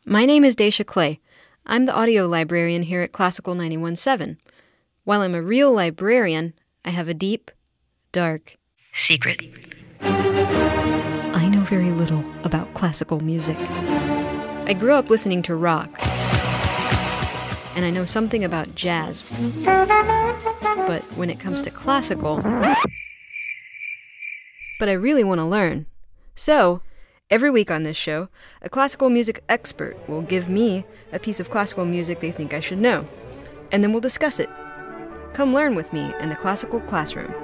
My name is Dacia Clay. I'm the audio librarian here at Classical 91.7. While I'm a real librarian, I have a deep, dark secret. I know very little about classical music. I grew up listening to rock, and I know something about jazz. But when it comes to classical, I really want to learn. So, every week on this show, a classical music expert will give me a piece of classical music they think I should know, and then we'll discuss it. Come learn with me in the classical classroom.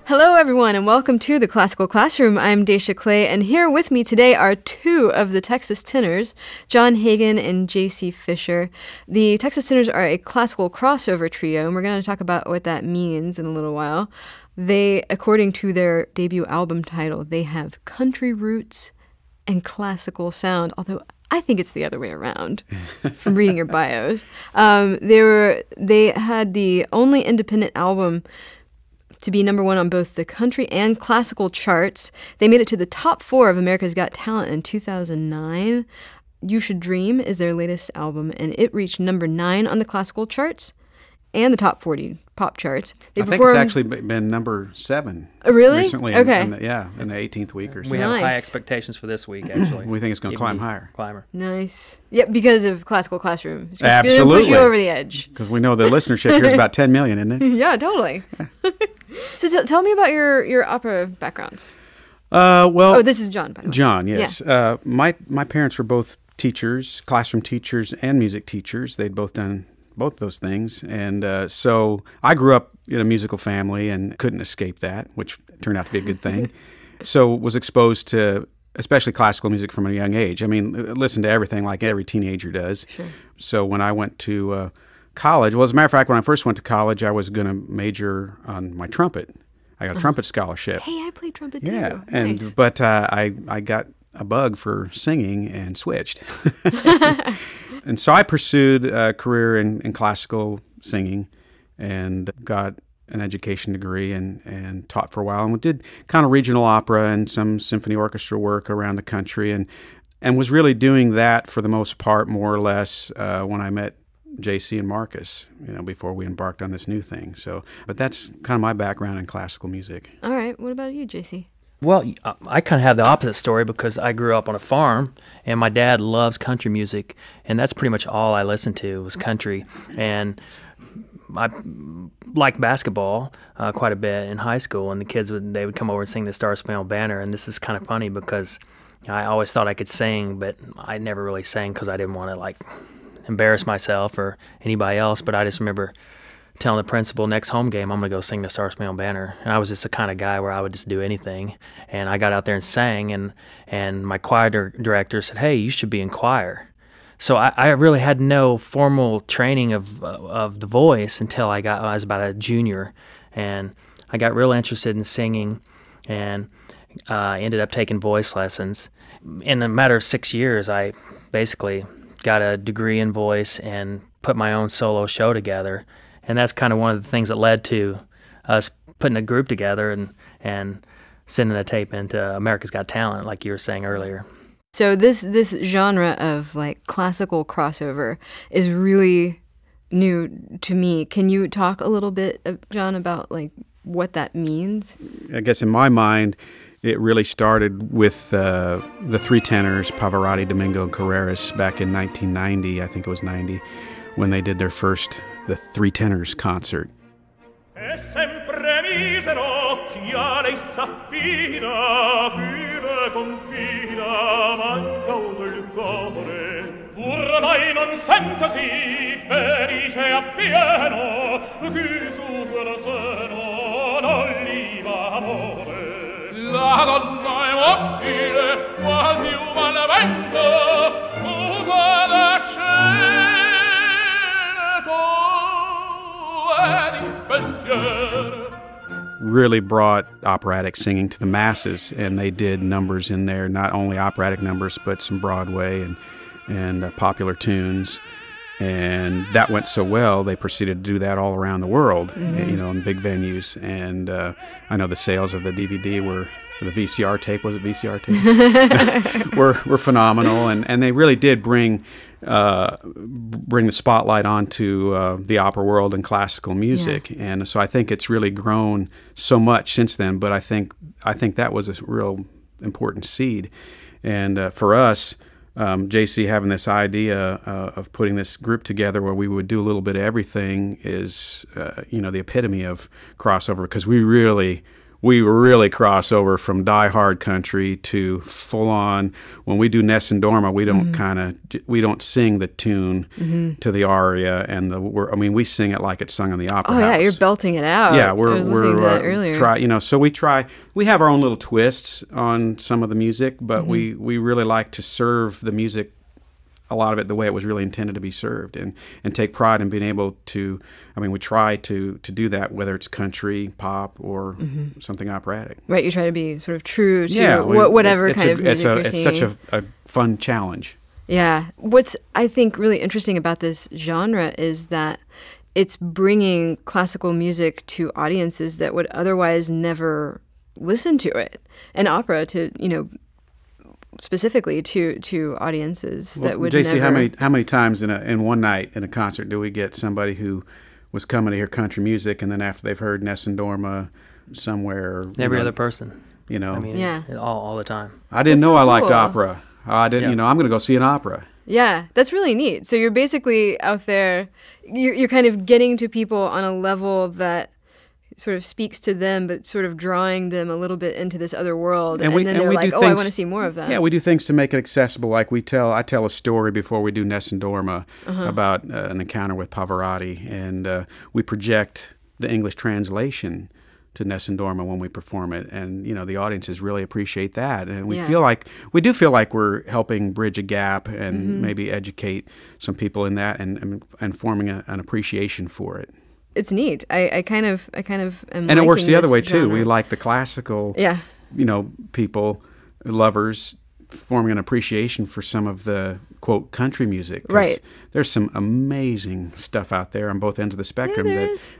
Hello everyone and welcome to the Classical Classroom. I'm Dacia Clay, and here with me today are two of the Texas Tenors, John Hagen and J.C. Fisher. The Texas Tenors are a classical crossover trio, and we're going to talk about what that means in a little while. They, according to their debut album title, they have country roots and classical sound, although I think it's the other way around from reading your bios. They had the only independent album to be number one on both the country and classical charts. They made it to the top 4 of America's Got Talent in 2009. You Should Dream is their latest album, and it reached number 9 on the classical charts and the top 40 pop charts. I think it's actually been number 7. Really? Recently. Okay. In the 18th week or so. We have high expectations for this week, actually. We think it's going to climb higher. Climber. Nice. Yep, because of Classical Classroom. It's Absolutely. going to push you over the edge. Because we know the listenership here is about 10 million, isn't it? Yeah, totally. So tell me about your opera backgrounds. Well, this is John, by the way. John, yes. Yeah. My parents were both teachers, classroom teachers and music teachers. They'd both done both those things. And so I grew up in a musical family and couldn't escape that, which turned out to be a good thing. So was exposed to especially classical music from a young age. I mean, listen to everything like every teenager does. Sure. So when I went to college, well, as a matter of fact, when I first went to college, I was going to major on my trumpet. I got a trumpet scholarship. Hey, I played trumpet too. Yeah, Nice. but I got a bug for singing and switched. And so I pursued a career in classical singing and got an education degree and taught for a while and did kind of regional opera and some symphony orchestra work around the country and was really doing that for the most part, more or less, when I met JC and Marcus, before we embarked on this new thing. So, but that's kind of my background in classical music. All right. What about you, JC? Well, I kind of have the opposite story because I grew up on a farm, and my dad loves country music, and that's pretty much all I listened to was country. And I liked basketball quite a bit in high school, and the kids they would come over and sing the Star Spangled Banner. And this is kind of funny because I always thought I could sing, but I never really sang because I didn't want to embarrass myself or anybody else. But I just remember telling the principal, next home game, I'm going to go sing the Star Spangled Banner. And I was just the kind of guy where I would just do anything. And I got out there and sang, and my choir director said, hey, you should be in choir. So I really had no formal training of the voice until I was about a junior. And I got real interested in singing and ended up taking voice lessons. In a matter of 6 years, I basically got a degree in voice and put my own solo show together. And that's kind of one of the things that led to us putting a group together and sending a tape into America's Got Talent, like you were saying earlier. So this genre of classical crossover is really new to me. Can you talk a little bit, John, about what that means? I guess in my mind, it really started with the Three Tenors, Pavarotti, Domingo, and Carreras back in 1990, I think it was 90, when they did their first, the Three Tenors concert. E sempre misero, chi a lei s'affida, vive confida, manca del cuore. Ormai non sentasi felice appieno, chi su quel seno non gli va amore. La donna è mobile, qual piuma al vento, muta da really brought operatic singing to the masses, and they did numbers in there, not only operatic numbers, but some Broadway and popular tunes. And that went so well, they proceeded to do that all around the world, in big venues. And I know the sales of the DVD were the VCR tape, was it VCR tape? were phenomenal, and they really did bring the spotlight onto the opera world and classical music. Yeah. And so I think it's really grown so much since then. But I think that was a real important seed. And for us, JC having this idea of putting this group together where we would do a little bit of everything is, the epitome of crossover, because we really cross over from die-hard country to full-on. When we do Ness and Dorma, we don't we don't sing the tune to the aria and we sing it like it's sung in the opera house. Yeah, you're belting it out. Yeah, I was listening to that earlier. So we have our own little twists on some of the music, but we really like to serve the music, a lot of it the way it was really intended to be served, and take pride in being able to, we try to do that, whether it's country, pop, or something operatic. Right, you try to be sort of true to whatever kind of music you're singing. It's such a fun challenge. Yeah. What's, I think, really interesting about this genre is that it's bringing classical music to audiences that would otherwise never listen to it. And opera to, specifically to audiences that would JC, never... how many times in one night in a concert do we get somebody who was coming to hear country music, and then after they've heard Ness and Dorma somewhere, every other person, yeah, all the time. I didn't know I liked opera. I didn't, I'm going to go see an opera. Yeah, that's really neat. So you're basically out there, you're kind of getting to people on a level that sort of speaks to them, but sort of drawing them a little bit into this other world, and then they're like, I want to see more of that. Yeah, we do things to make it accessible. Like I tell a story before we do Ness and Dorma about an encounter with Pavarotti, and we project the English translation to Ness and Dorma when we perform it, and the audiences really appreciate that, and we do feel like we're helping bridge a gap and maybe educate some people in that, and forming an appreciation for it. It's neat. I kind of am. And it works the other way genre. too. We like the classical, people, lovers, forming an appreciation for some of the quote country music. Right. There's some amazing stuff out there on both ends of the spectrum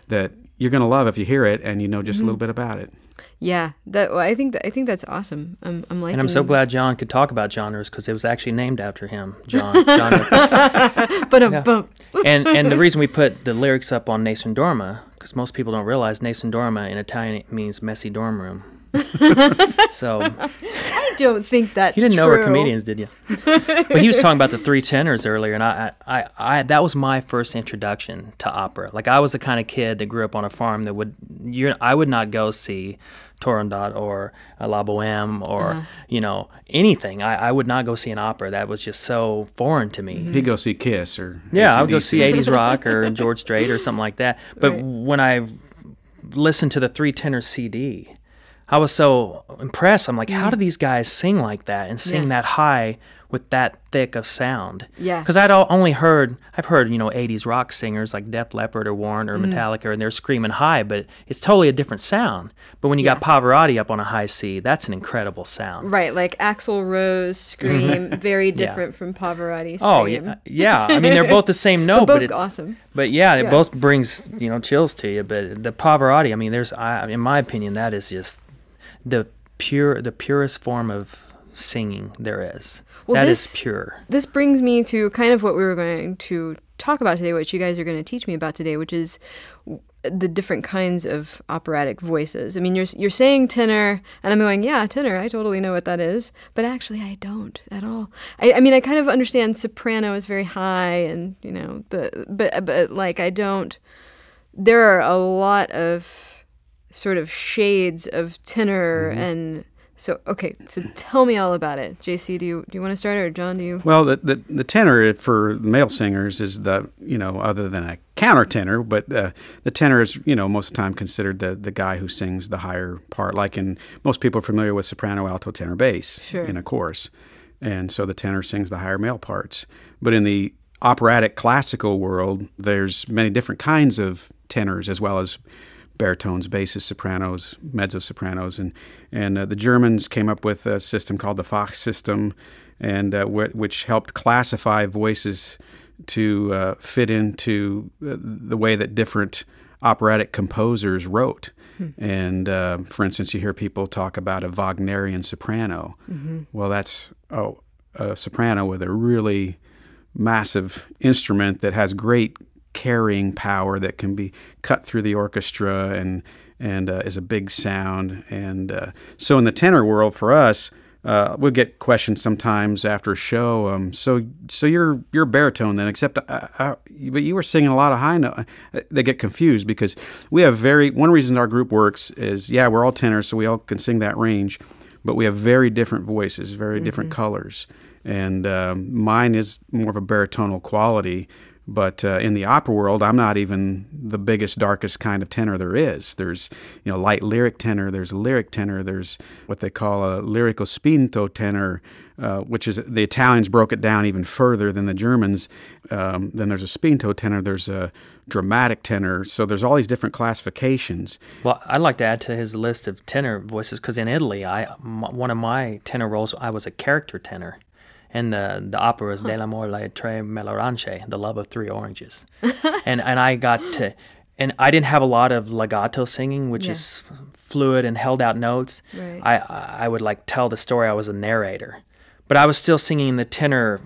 that you're going to love if you hear it and just a little bit about it. Yeah, I think that's awesome. I'm liking. And I'm so glad John could talk about genres, because it was actually named after him, John. But And the reason we put the lyrics up on Ness and Dorma, because most people don't realize Ness and Dorma in Italian means messy dorm room. So I don't think that's true. You didn't know we're comedians, did you? But he was talking about the Three Tenors earlier, and I that was my first introduction to opera. Like, I was the kind of kid that grew up on a farm that I would not go see Turandot or La Boheme or anything. I would not go see an opera. That was just so foreign to me. He'd go see Kiss or I would go see 80s rock or George Strait or something like that. But when I listened to the Three Tenors CD, I was so impressed. I'm like, how do these guys sing like that and sing that high with that thick of sound? Yeah. Because I've heard 80s rock singers like Def Leppard or Warren or Metallica, and they're screaming high, but it's totally a different sound. But when you got Pavarotti up on a high C, that's an incredible sound. Right, like Axl Rose scream, very different from Pavarotti scream. Oh, yeah. I mean, they're both the same note, but it's awesome. But it both brings, chills to you. But the Pavarotti, I mean, in my opinion, that is just the purest form of singing there is. Well, that is pure. This brings me to kind of what we were going to talk about today, what you guys are going to teach me about today, which is the different kinds of operatic voices. I mean, you're saying tenor, and I'm going, yeah, tenor, I totally know what that is, but actually I don't at all. I mean, I kind of understand soprano is very high, and but like I don't. There are a lot of sort of shades of tenor, and so tell me all about it. JC, do you want to start, or John, do you? Well, the tenor for male singers is other than a countertenor, but the tenor is most of the time considered the guy who sings the higher part. Like most people are familiar with soprano, alto, tenor, bass in a chorus, and so the tenor sings the higher male parts. But in the operatic classical world, there's many different kinds of tenors, as well as baritones, basses, sopranos, mezzo-sopranos, and the Germans came up with a system called the Fach system, and which helped classify voices to fit into the way that different operatic composers wrote. And for instance, you hear people talk about a Wagnerian soprano. Well, that's a soprano with a really massive instrument that has great carrying power that can be cut through the orchestra and is a big sound. And so in the tenor world, for us, we'll get questions sometimes after a show. So you're a baritone then, except but you were singing a lot of high note. They get confused because we have one reason our group works is we're all tenors, so we all can sing that range, but we have very different voices, very different colors, and mine is more of a baritonal quality. But in the opera world, I'm not even the biggest, darkest kind of tenor there is. There's, light lyric tenor. There's a lyric tenor. There's what they call a lyrico spinto tenor, which is the Italians broke it down even further than the Germans. Then there's a spinto tenor. There's a dramatic tenor. So there's all these different classifications. Well, I'd like to add to his list of tenor voices because in Italy, one of my tenor roles, I was a character tenor. And the opera was Dell'amore tre melorance, The Love of Three Oranges. and I got to, and I didn't have a lot of legato singing, which is fluid and held out notes. Right. I would tell the story. I was a narrator. But I was still singing in the tenor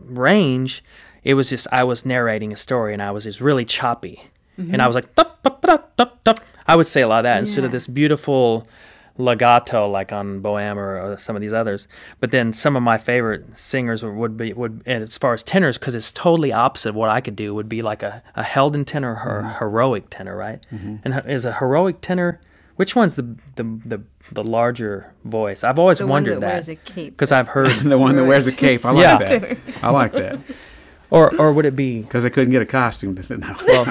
range. It was just, I was narrating a story and I was just really choppy. And I was like, tup, tup, tup, tup, tup. I would say a lot of that instead of this beautiful legato like on Bohème or some of these others. But then some of my favorite singers would and as far as tenors, because it's totally opposite of what I could do, would be like a held tenor or heroic tenor, right? And is a heroic tenor, which one's the larger voice? I've always wondered that. The one that wears a cape. Because I've heard the one that wears a cape. I like that. I like that. Or would it be because I couldn't get a costume? No. Well,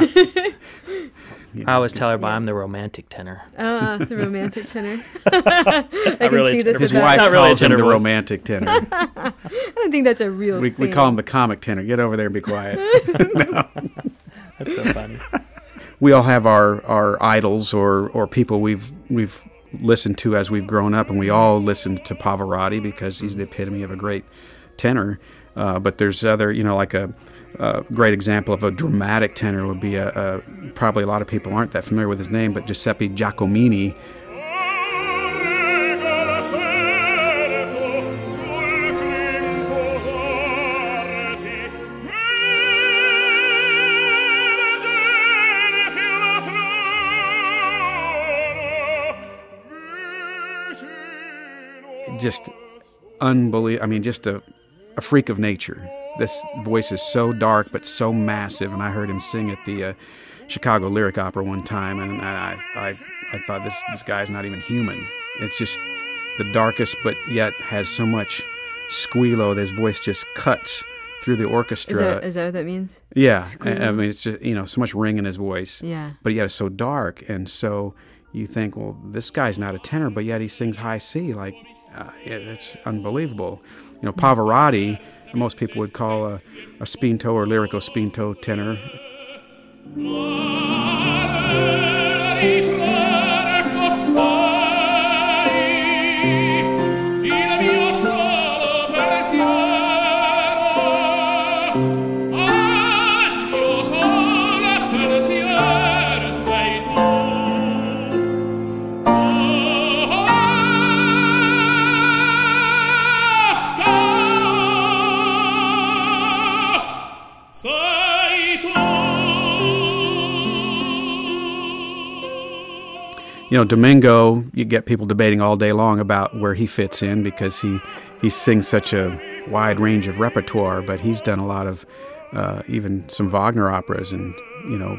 I always tell everybody I'm the romantic tenor. The romantic tenor. I can really see this. His as wife not really calls him tenor the voice. romantic tenor. I don't think that's a real thing. We call him the comic tenor. Get over there and be quiet. No. That's so funny. We all have our idols or people we've listened to as we've grown up, and we all listened to Pavarotti because he's the epitome of a great tenor. But there's other, like a great example of a dramatic tenor would be probably a lot of people aren't that familiar with his name, but Giuseppe Giacomini. Just unbelievable. I mean, just a freak of nature. This voice is so dark but so massive, and I heard him sing at the Chicago Lyric Opera one time, and I thought this guy's not even human. It's just the darkest, but yet has so much squillo. His voice just cuts through the orchestra. Is that what that means? Yeah, I mean it's just so much ring in his voice. Yeah, but yet it's so dark, and so you think, well, this guy's not a tenor, but yet he sings high C. It's unbelievable. Pavarotti, most people would call a spinto or lyrico spinto tenor. Domingo, you get people debating all day long about where he fits in because he sings such a wide range of repertoire, but he's done a lot of even some Wagner operas and,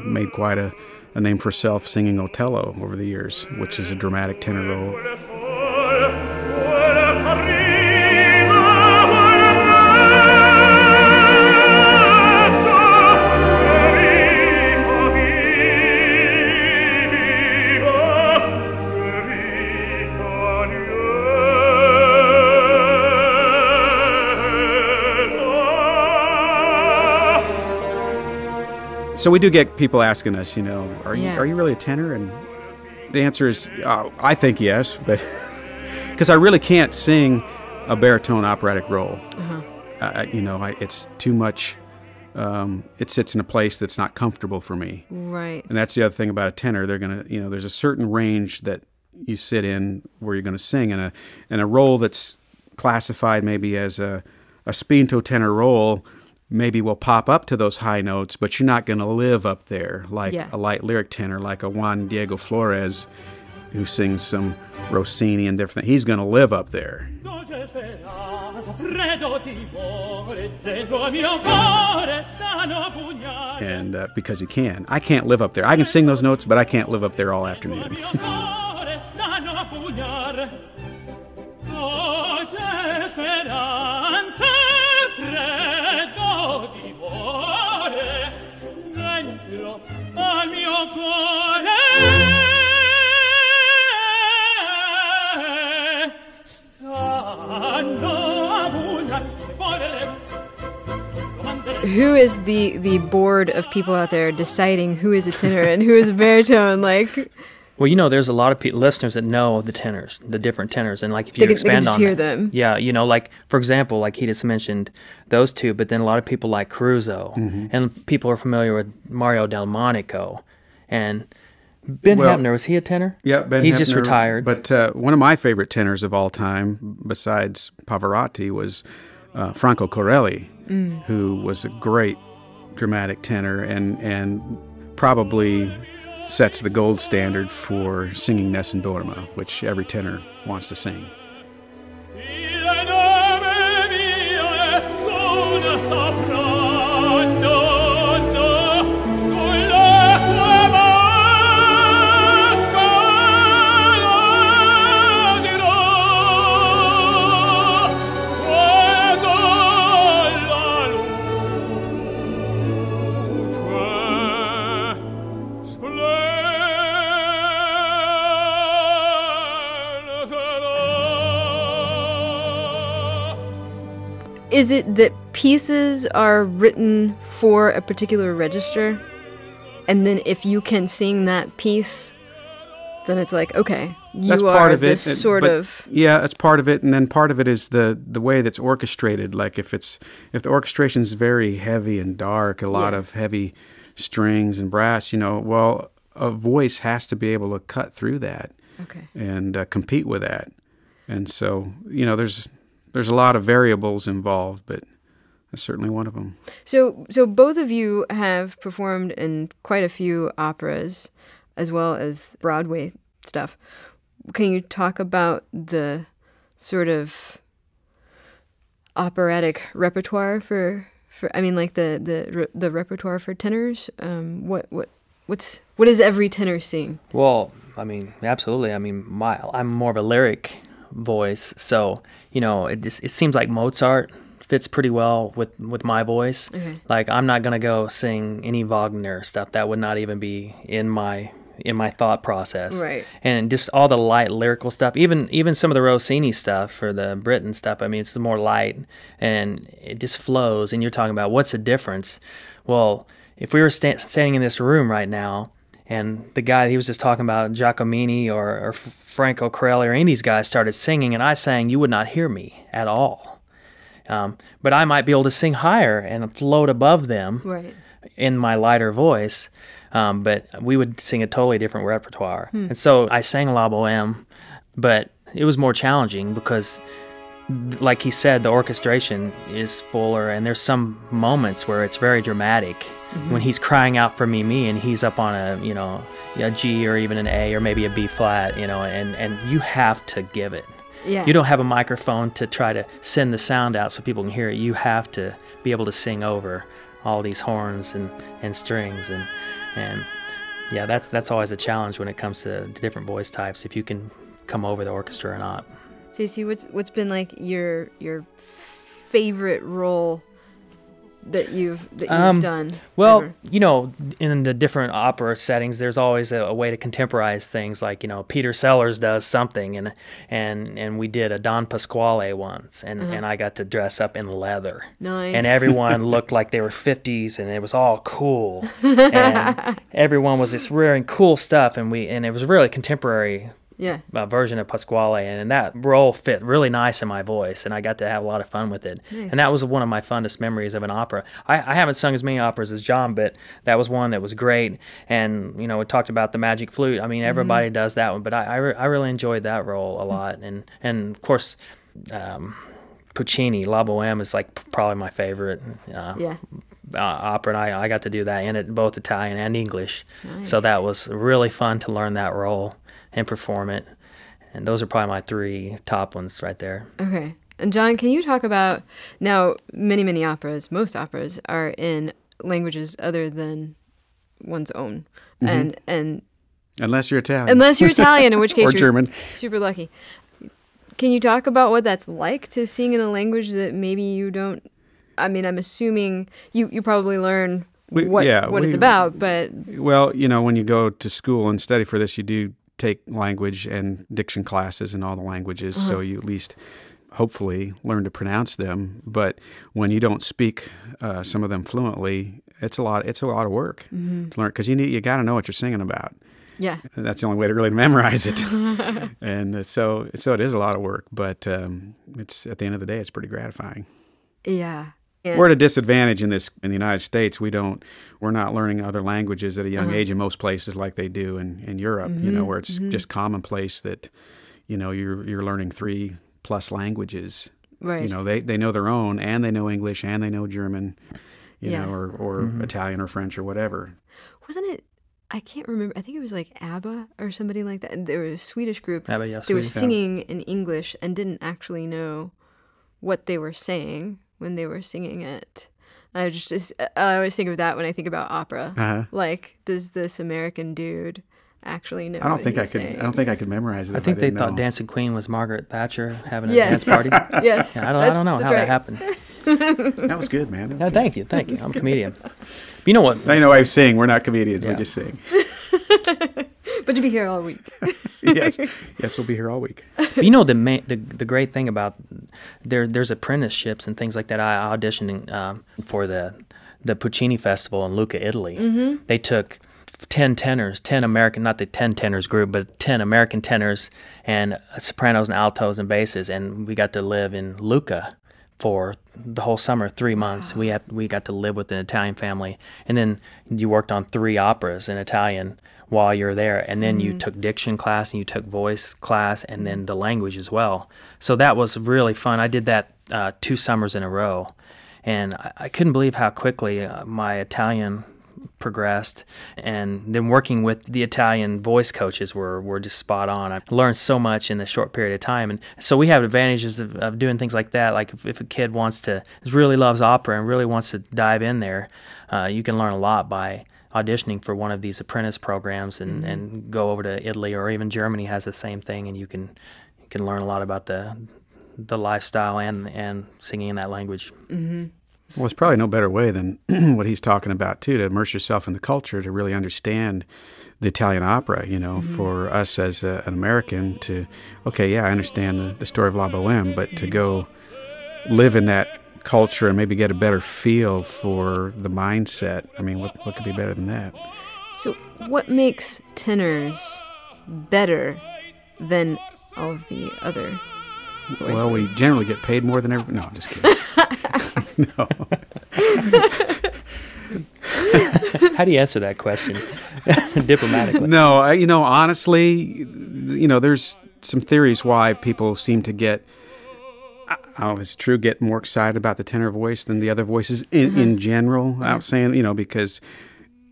made quite a name for himself singing Otello over the years, which is a dramatic tenor role. So we do get people asking us, are you really a tenor? And the answer is, I think yes, but because I really can't sing a baritone operatic role. It's too much it sits in a place that's not comfortable for me. Right. And that's the other thing about a tenor. They're going to, there's a certain range that you sit in where you're going to sing, and a role that's classified maybe as a Spinto tenor role maybe will pop up to those high notes, but you're not going to live up there like a light lyric tenor, like a Juan Diego Florez, who sings some Rossini and different things. He's going to live up there. And because he can. I can't live up there. I can sing those notes, but I can't live up there all afternoon. Who is the board of people out there deciding who is a tenor and who is a baritone? Like, well, there's a lot of listeners that know the tenors, the different tenors, and like if you expand just on hear that, them. Yeah, like for example, like he just mentioned those two, but then a lot of people like Caruso, and people are familiar with Mario Delmonico, and Ben Hepner, was he a tenor? Yeah, Ben He's Hepner, just retired. But one of my favorite tenors of all time, besides Pavarotti, was Franco Corelli, who was a great dramatic tenor and probably sets the gold standard for singing Nessun Dorma, which every tenor wants to sing. Is it that pieces are written for a particular register, and then if you can sing that piece, then it's like, okay, that's you part are of it, this sort of... Yeah, that's part of it, and then part of it is the way that's orchestrated. Like if the orchestration is very heavy and dark, a lot of heavy strings and brass, well, a voice has to be able to cut through that and compete with that. And so, there's a lot of variables involved, but that's certainly one of them. So both of you have performed in quite a few operas as well as Broadway stuff. Can you talk about the sort of operatic repertoire for I mean, like the repertoire for tenors? What is every tenor sing? Well, I mean, absolutely. I mean, I'm more of a lyric voice, so it seems like Mozart fits pretty well with my voice. Like I'm not gonna go sing any Wagner stuff. That would not even be in my thought process. Right. And just all the light lyrical stuff, even some of the Rossini stuff or the Britten stuff. I mean, it's the more light and it just flows. And you're talking about what's the difference? Well, if we were standing in this room right now, and the guy he was just talking about, Giacomini or Franco Corelli or any of these guys started singing, and I sang, you would not hear me at all. But I might be able to sing higher and float above them in my lighter voice, but we would sing a totally different repertoire. And so I sang La Boheme, but it was more challenging because, like he said, the orchestration is fuller, and there's some moments where it's very dramatic. When he's crying out for me, and he's up on a G or even an A or maybe a B flat, and you have to give it. Yeah. You don't have a microphone to try to send the sound out so people can hear it. You have to be able to sing over all these horns and strings, and yeah, that's always a challenge when it comes to different voice types, if you can come over the orchestra or not. JC, what's been like your favorite role that you've done? Well, ever? In the different opera settings, there's always a way to contemporize things. Like Peter Sellers does something, and we did a Don Pasquale once, and I got to dress up in leather. Nice. And everyone looked like they were 50s, and it was all cool, and everyone was just wearing cool stuff, and it was really contemporary version of Pasquale, and that role fit really nice in my voice, and I got to have a lot of fun with it. Nice. And that was one of my funnest memories of an opera. I haven't sung as many operas as John, but that was one that was great. And we talked about the magic flute. I mean, everybody does that one, but I really enjoyed that role a lot. And of course, Puccini, La Boheme is like probably my favorite. Opera, and I got to do that in it, both Italian and English. Nice. So that was really fun to learn that role and perform it. And those are probably my 3 top ones right there. Okay. And John, can you talk about, now many operas, most operas are in languages other than one's own. And unless you're Italian. Unless you're Italian, in which case or you're German. super lucky. Can you talk about what that's like to sing in a language that maybe you don't, I mean, I'm assuming you probably learn what it's about, but... Well, when you go to school and study for this, you do take language and diction classes in all the languages, so you at least hopefully learn to pronounce them. But when you don't speak some of them fluently, it's a lot of work to learn, because you got to know what you're singing about. Yeah. And that's the only way to really memorize it. And so it is a lot of work, but it's at the end of the day, it's pretty gratifying. Yeah. We're at a disadvantage in the United States. We're not learning other languages at a young age in most places like they do in Europe. Where it's just commonplace that you're learning 3+ languages. Right. They know their own, and they know English, and they know German, or Italian or French or whatever. Wasn't it? I can't remember. I think it was like ABBA or somebody like that. There was a Swedish group. ABBA, yeah, they were Swedish, singing in English and didn't actually know what they were saying when they were singing it. I always think of that when I think about opera. Like, does this American dude actually know? I don't think I could memorize it. I think they thought Dancing Queen was Margaret Thatcher having a Yes. dance party. Yes. Yeah, I don't know how that happened. That was good, man. Was good. Thank you. I'm a comedian. But you know what? I know I sing. We're not comedians. We just sing. But you'll be here all week. Yes, we'll be here all week. But the great thing about there's apprenticeships and things like that. I auditioned for the Puccini Festival in Lucca, Italy. They took 10 tenors, 10 American, not the 10 tenors group, but 10 American tenors and sopranos and altos and basses, and we got to live in Lucca for the whole summer, 3 months. Wow. We got to live with an Italian family, and then you worked on 3 operas in Italian while you're there, and then you took diction class and you took voice class and then the language as well. So that was really fun. I did that 2 summers in a row, and I couldn't believe how quickly my Italian progressed, and then working with the Italian voice coaches were just spot on. I learned so much in a short period of time, and so we have advantages of doing things like that. Like if a kid really loves opera and really wants to dive in there, you can learn a lot by auditioning for one of these apprentice programs and go over to Italy, or even Germany has the same thing, and you can learn a lot about the lifestyle and singing in that language. Well, it's probably no better way than what he's talking about, too, to immerse yourself in the culture, to really understand the Italian opera, for us as an American I understand the story of La Boheme, but to go live in that culture and maybe get a better feel for the mindset. I mean, what could be better than that? So what makes tenors better than all of the other voices? Well, we generally get paid more than everybody. No, I'm just kidding. No. How do you answer that question diplomatically? No, honestly, there's some theories why people seem to get more excited about the tenor voice than the other voices in general. I'm saying, because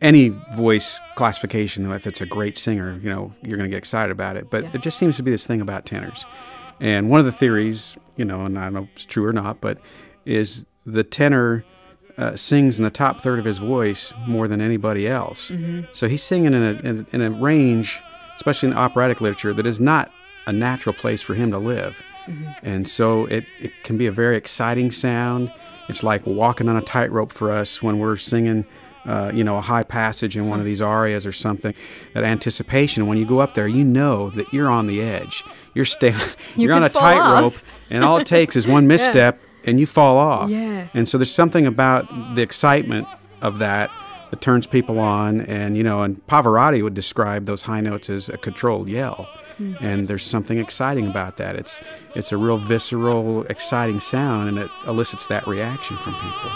any voice classification, if it's a great singer, you're going to get excited about it. But there just seems to be this thing about tenors. And one of the theories, and I don't know if it's true or not, but is the tenor sings in the top third of his voice more than anybody else. So he's singing in a range, especially in operatic literature, that is not a natural place for him to live. And so it can be a very exciting sound. It's like walking on a tightrope for us when we're singing a high passage in one of these arias or something. That anticipation, when you go up there, you know that you're on the edge. You're on a tightrope, and all it takes is one misstep, and you fall off. Yeah. And so there's something about the excitement of that turns people on. And and Pavarotti would describe those high notes as a controlled yell. And there's something exciting about that. It's a real visceral, exciting sound, and it elicits that reaction from people.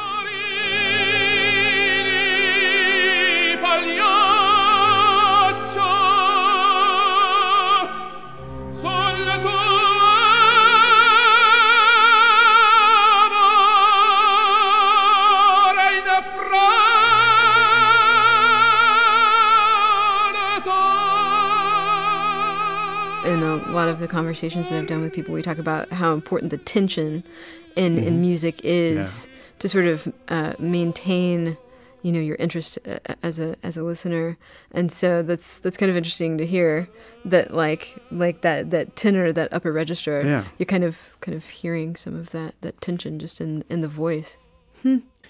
In a lot of the conversations that I've done with people, we talk about how important the tension in music is to sort of maintain, your interest as a listener. And so that's kind of interesting to hear that like that tenor, that upper register, you're kind of hearing some of that tension just in the voice.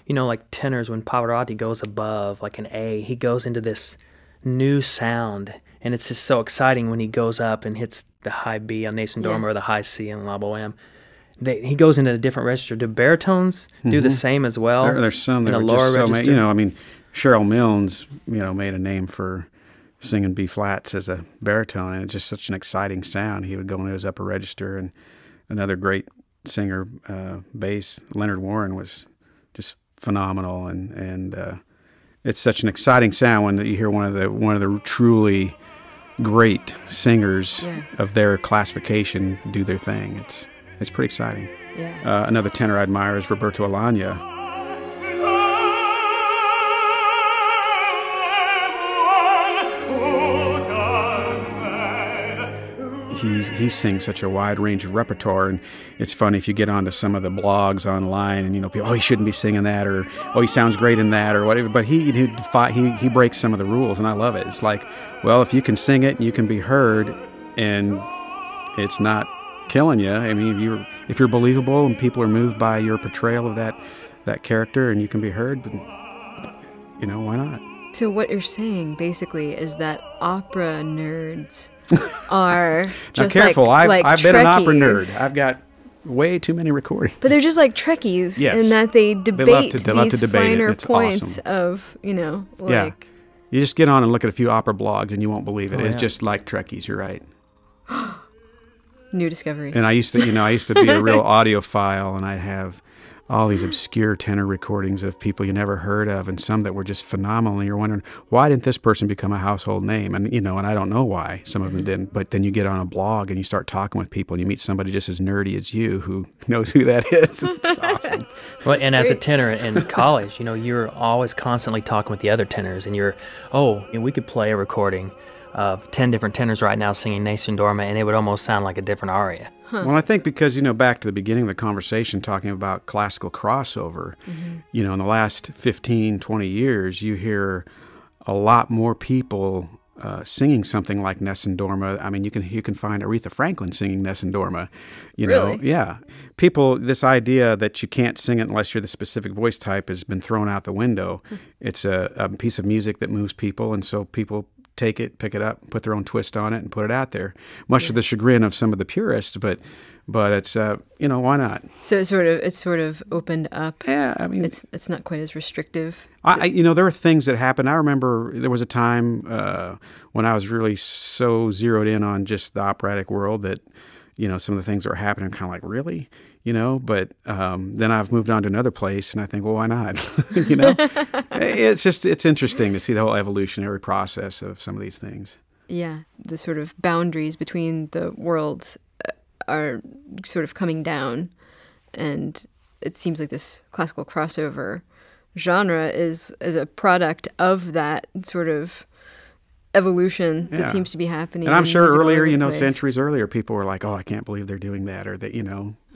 Like tenors, when Pavarotti goes above like an A, he goes into this new sound. And it's just so exciting when he goes up and hits the high B on Nessun Dorma or the high C on La Boheme. He goes into a different register. Do baritones do the same as well? There's some that are just so many. Cheryl Milnes, made a name for singing B flats as a baritone, and it's just such an exciting sound. He would go into his upper register, and another great singer, bass, Leonard Warren, was just phenomenal, and it's such an exciting sound when you hear one of the truly great singers of their classification do their thing. It's pretty exciting. Yeah. Another tenor I admire is Roberto Alagna. He sings such a wide range of repertoire, and it's funny if you get onto some of the blogs online, and people, he shouldn't be singing that, or he sounds great in that, or whatever. But he breaks some of the rules, and I love it. It's like, well, if you can sing it and you can be heard, and it's not killing you. I mean, if you're believable and people are moved by your portrayal of that character, and you can be heard, why not? So what you're saying basically is that opera nerds are just now, careful. like I've been an opera Trekkies. nerd. I've got way too many recordings. But they're just like Trekkies in that they debate these finer points of, You just get on and look at a few opera blogs and you won't believe it. It's just like Trekkies. You're right. New discoveries. And I used to be a real audiophile, and I'd have all these obscure tenor recordings of people you never heard of, and some that were just phenomenal, and you're wondering, why didn't this person become a household name? And and I don't know why some of them didn't, but then you get on a blog and you start talking with people, and you meet somebody just as nerdy as you who knows who that is. It's awesome. Well, and as a tenor in college, you're always constantly talking with the other tenors, and we could play a recording of 10 different tenors right now singing Nessun Dorma, and it would almost sound like a different aria. Huh. Well, I think because, back to the beginning of the conversation talking about classical crossover, in the last 15, 20 years, you hear a lot more people singing something like Nessun Dorma. I mean, you can find Aretha Franklin singing Nessun Dorma. Really? Yeah. People, this idea that you can't sing it unless you're the specific voice type has been thrown out the window. It's a piece of music that moves people, and so people take it, pick it up, put their own twist on it, and put it out there. Much to the chagrin of some of the purists, but it's why not? So it's sort of opened up. Yeah, I mean, it's not quite as restrictive. There were things that happened. I remember there was a time when I was really so zeroed in on just the operatic world that some of the things that were happening, I'm kind of like, really? But then I've moved on to another place, and I think, well, why not? It's interesting to see the whole evolutionary process of some of these things. Yeah, the sort of boundaries between the worlds are sort of coming down, and it seems like this classical crossover genre is a product of that sort of evolution that seems to be happening. And I'm sure earlier, centuries earlier, people were like, oh, I can't believe they're doing that, or that,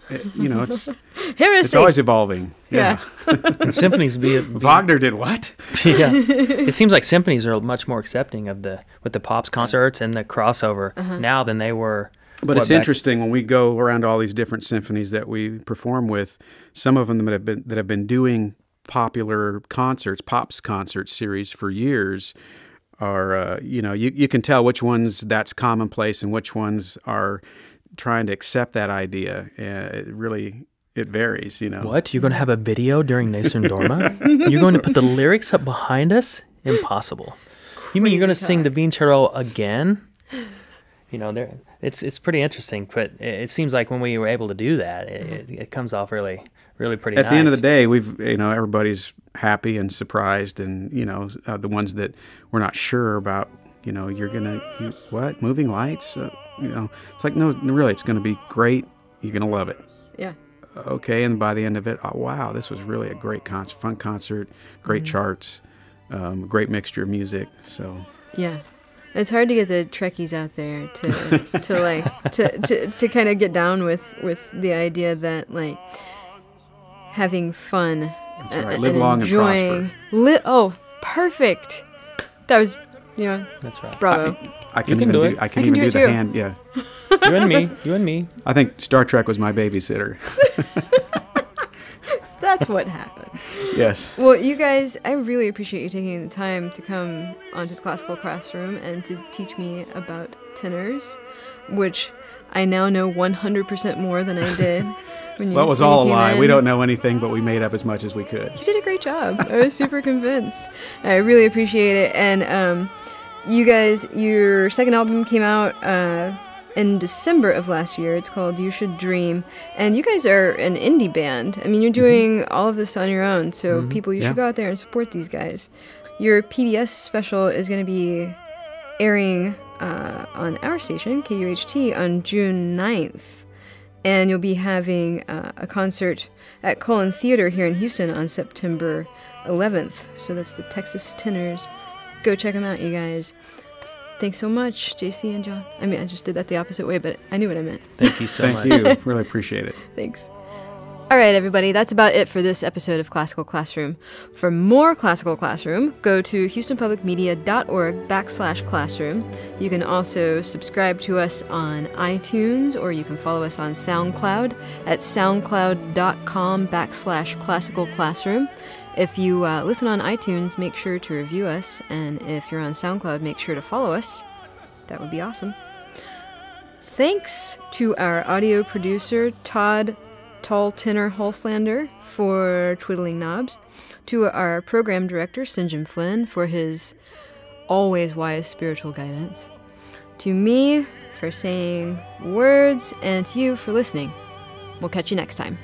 it's it's always evolving. Yeah. And symphonies Wagner did what? Yeah. It seems like symphonies are much more accepting of with the pops concerts and the crossover now than they were. But it's interesting when we go around all these different symphonies that we perform with. Some of them that have been doing popular concerts, pops concert series for years, are you can tell which ones that's commonplace and which ones are trying to accept that idea. It varies, What? You're going to have a video during Nessun Dorma? You're going to put the lyrics up behind us? Impossible. You mean you're going to sing the Vincero again? it's pretty interesting. But it seems like when we were able to do that, it comes off really pretty nice. At the end of the day, everybody's happy and surprised, and the ones that we're not sure about, what, moving lights, it's like, no, really, it's going to be great. You're going to love it. Yeah. Okay, and by the end of it, oh, wow, this was really a great concert, fun concert, great charts, great mixture of music. So yeah, it's hard to get the Trekkies out there to kind of get down with the idea that like having fun. That's right. Live long and prosper. Oh, perfect. That was, That's right. Bravo. I can even do it. I can even do the hand. Yeah. You and me. I think Star Trek was my babysitter. That's what happened. Yes. Well, you guys, I really appreciate you taking the time to come onto the classical classroom and to teach me about tenors, which I now know 100% more than I did. Well, it was all a lie. We don't know anything, but we made up as much as we could. You did a great job. I was super convinced. I really appreciate it. And you guys, your second album came out in December of last year. It's called You Should Dream. And you guys are an indie band. I mean, you're doing all of this on your own. So people, you should go out there and support these guys. Your PBS special is going to be airing on our station, KUHT, on June 9th. And you'll be having a concert at Cullen Theater here in Houston on September 11th. So that's the Texas Tenors. Go check them out, you guys. Thanks so much, JC and John. I mean, I just did that the opposite way, but I knew what I meant. Thank you so much. Thank you. Really appreciate it. Thanks. All right, everybody, that's about it for this episode of Classical Classroom. For more Classical Classroom, go to houstonpublicmedia.org/classroom. You can also subscribe to us on iTunes, or you can follow us on SoundCloud at soundcloud.com/classical classroom. If you listen on iTunes, make sure to review us, and if you're on SoundCloud, make sure to follow us. That would be awesome. Thanks to our audio producer, Todd Tall Tenor Hulslander, for twiddling knobs, to our program director, St. John Flynn, for his always wise spiritual guidance, to me for saying words, and to you for listening. We'll catch you next time.